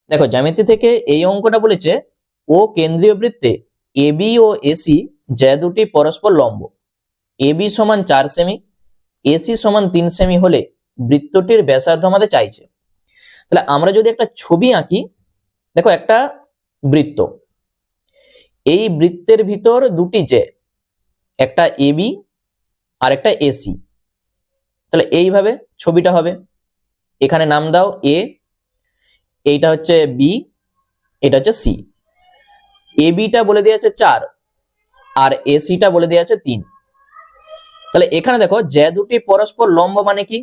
দেখো জ্যামিতি থেকে এই অঙ্কটা বলেছে ও কেন্দ্রীয় বৃত্তে এবি ও এসি যে দুটি পরস্পর লম্ব, এবি সমান 4 সেমি, এসি সমান 3 সেমি হলে বৃত্তটির ব্যাসার্ধ আমাদের চাইছে। তাহলে আমরা যদি একটা ছবি আঁকি, দেখো একটা বৃত্ত, এই বৃত্তের ভিতর দুটি যে, একটা এবি আর একটা এসি, তাহলে এইভাবে ছবিটা হবে। এখানে নাম দাও এ, এইটা হচ্ছে বি, এটা হচ্ছে সি। এবিটা বলে দিয়েছে 4 আর এসিটা বলে দিয়েছে 3। তাহলে এখানে দেখো যে দুটি পরস্পর লম্ব মানে কি,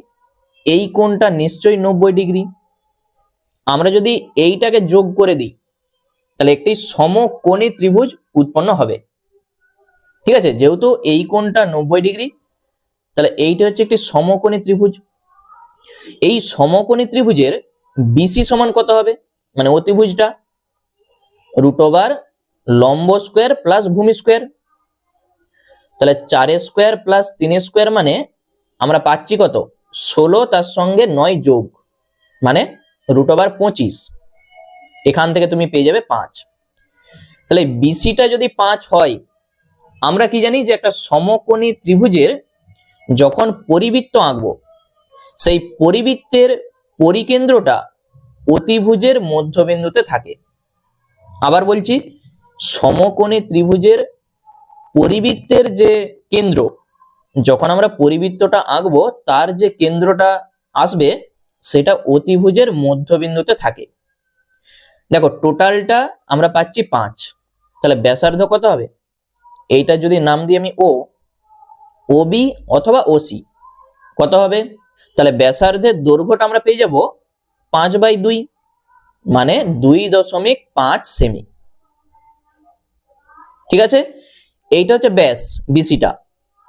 এই কোণটা নিশ্চয়ই 90 ডিগ্রি। আমরা যদি এইটাকে যোগ করে দিই তাহলে একটি সমকোণী ত্রিভুজ উৎপন্ন হবে। ঠিক আছে, যেহেতু এই কোণটা 90 ডিগ্রি, তাহলে এইটা হচ্ছে একটি সমকোণী ত্রিভুজ। এই সমকোণী ত্রিভুজের বিসি সমান কত হবে, মানে অতিভুজটা √, লম্ব স্কোয়ার প্লাস ভূমি স্কোয়ার। তাহলে 4 স্কোয়ার প্লাস 3 স্কোয়ার মানে আমরা পাচ্ছি কত, 16, তার সঙ্গে 9 যোগ, মানে √25। এখান থেকে তুমি পেয়ে যাবে 5। তাহলে বিসিটা যদি 5 হয়, আমরা কি জানি যে একটা সমকোণী ত্রিভুজের যখন পরিবৃত্ত আঁকবো, সেই পরিবৃত্তের পরিকেন্দ্রটা অতিভুজের মধ্যবিন্দুতে থাকে। আবার বলছি, সমকোণী ত্রিভুজের পরিবৃত্তের যে কেন্দ্র, যখন আমরা পরিবৃত্তটা আঁকবো তার যে কেন্দ্রটা আসবে সেটা অতিভুজের মধ্যবিন্দুতে থাকে। দেখো টোটালটা আমরা পাচ্ছি 5, তাহলে ব্যাসার্ধ কত হবে, এইটা যদি নাম দিই আমি ও, ওবি অথবা ওসি, কত হবে, তাহলে ব্যাসার্ধের দৈর্ঘ্যটা আমরা পেয়ে যাব 5/2, মানে 2.5 সেমি। ঠিক আছে, এইটা হচ্ছে ব্যাস বিসিটা,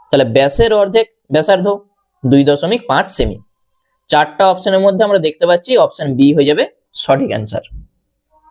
তাহলে ব্যাসের অর্ধেক ব্যাসার্ধ 2.5 সেমি। 4টা অপশনের মধ্যে আমরা দেখতে পাচ্ছি অপশন বি হয়ে যাবে সঠিক অ্যান্সার।